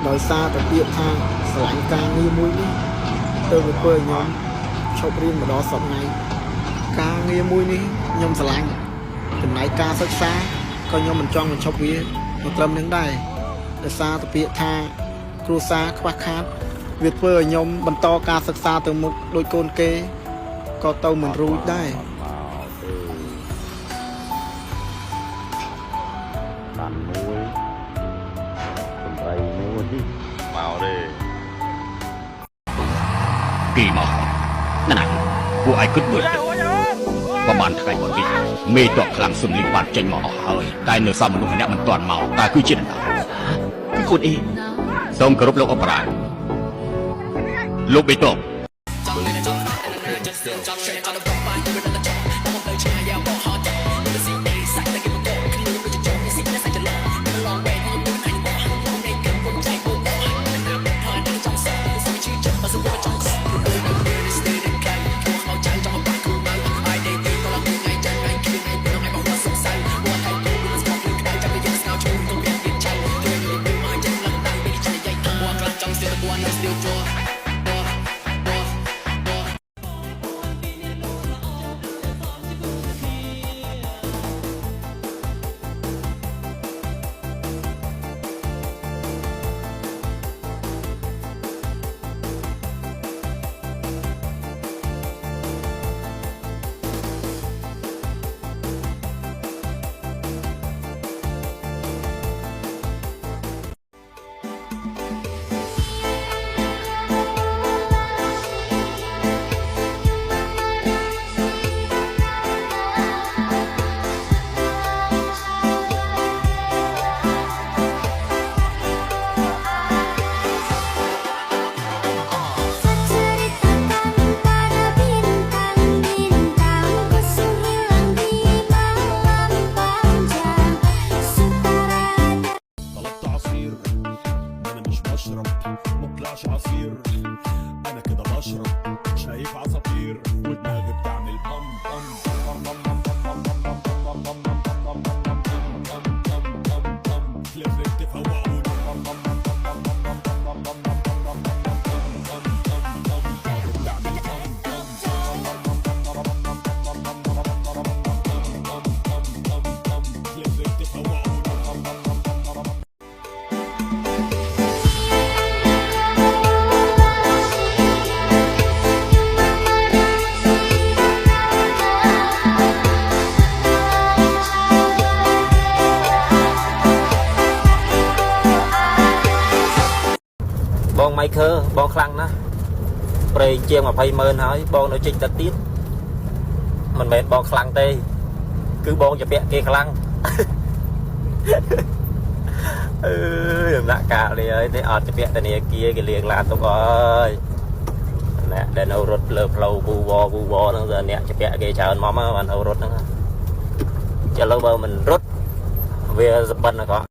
ដោយសារតែពាក្យថាស្រឡាញ់ការងារមួយនេះទៅវាធ្វើឲ្យខ្ញុំឈប់រៀនម្ដងសប្តាហ៍ថ្ងៃការងារមួយនេះខ្ញុំស្រឡាញ់ចំណែកការសិក្សាក៏ខ្ញុំមិនចង់បញ្ឈប់វាមិនត្រឹមនឹងដែរដោយសារតែពាក្យថាគ្រួសារខ្វះខាតវាធ្វើឲ្យខ្ញុំបន្តការសិក្សាទៅមុខដូចកូនគេក៏ទៅមិនរួចដែរបានមួយសំបីមួយនេះមកទេពីមកណាស់ពួកឯងគិតមើលទៅប្រហែលថ្ងៃមុននេះមេតបខ្លាំងសុនលីងបានចេញមកអស់ហើយតែនៅសមមនុស្សម្នាក់មិនទាន់មកតើគឺជានរណាគឺខ្លួនអ៊ីសូមគោរពលោកអបរាជលោកបេតបعصير انا كده بشرب شايف عصافير ودماغي بتعمل بام بام بام بام بام بام بام بام بام بام بام لازم تفوقوني بام بام بام بام بام بام بام بامបងម៉ៃខឺបងខ្លាំងណាស់ប្រេងជាង200000ហើយបងនៅចេញទៅទៀតមិនមែនបងខ្លាំងទេគឺបងជាពាក់គេខ្លាំងអឺដំណាក់កាលនេះហើយទេអត់ជាពាក់ធនាគារគេលៀងឡានទុកអើយអ្នកដែលនៅរត់លើផ្លូវវូវហ្នឹងគឺអ្នកជាពាក់គេច្រើនមកបាននៅរត់ហ្នឹងឥឡូវបើមិនរត់វាសបិនក៏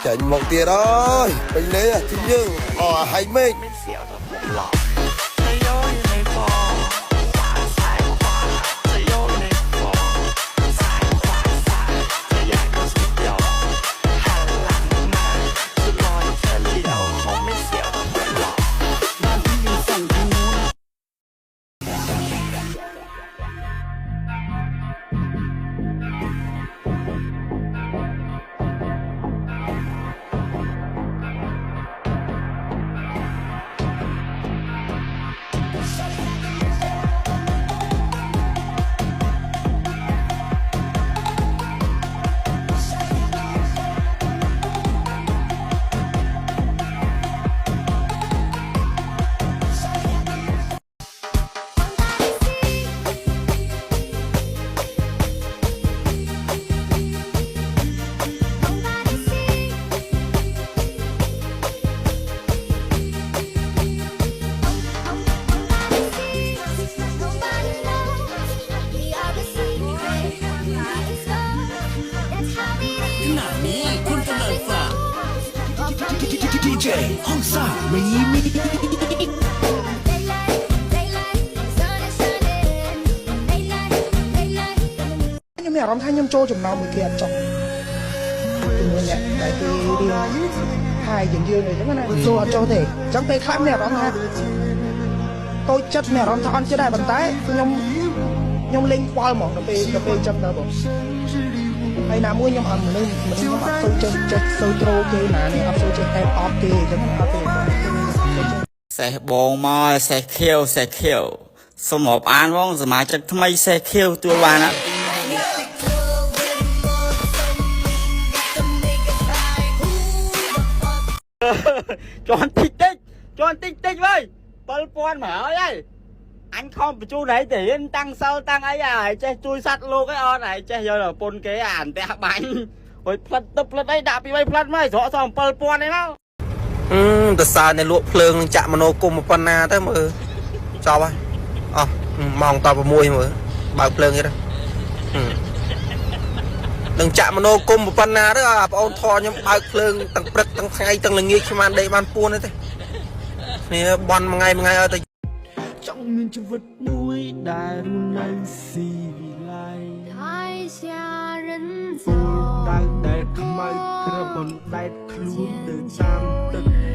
chạy một tia đó bình lấy à chính dương hay mê DJ ห้องซ่ามี ខ្ញុំមានអារម្មណ៍ថាខ្ញុំចូលចំណោមមួយគេអត់ចង់ជាមួយអ្នកដែលគេរៀនហើយយើងអញ្ចឹងណាចូលអត់ចូលទេអញ្ចឹងពេលខ្លះមានអារម្មណ៍ថាតូចចិត្តមានអារម្មណ៍ថាអន់ចិត្តដែរប៉ុន្តែខ្ញុំលេងខ្វល់ហ្មងដល់ពេលអញ្ចឹងទៅបងហើយណាមួយខ្ញុំអត់មនុស្សខ្ញុំអត់សូវចេះសូវត្រូគេណានេះអត់សូវចេះអេបអត់គេអញ្ចឹងអត់ទេ សេះបងមកសេះខៀវសូមរាប់អានផងសមាជិកថ្មីសេះខៀវទួលបានណាជន់តិចវិញ7000មកហើយអញខំបញ្ជូនហើយទៅរៀនតាំងសិលតាំងអីហើយចេះជួយសัตว์លោកអីអត់ហើយចេះយកប្រពន្ធគេអានផ្ទះបាញ់ហួយផ្លិតទឹកផ្លិតអីដាក់ពី3ផ្លិតមកស្រកសង7000អីមក ទៅសើនៅលក់ភ្លើងនឹងចាក់មនោគមប៉ុណ្ណាទៅមើលចប់ហើយអស់ម៉ោងត6មើលបើកភ្លើងទៀតនឹងចាក់មនោគមប៉ុណ្ណាទៅបងអូនធរខ្ញុំបើកភ្លើងទាំងព្រឹកទាំងថ្ងៃទាំងល្ងាចខ្ញុំបានដេកបានពួនទេនេះបន់មួយថ្ងៃឲ្យទៅ ចង់មានជីវិតមួយដែលរស់នៅស៊ីវិល័យ台下人走， តែដែលខ្មៅក្រមុនដែកខ្លួនទៅតាមទឹក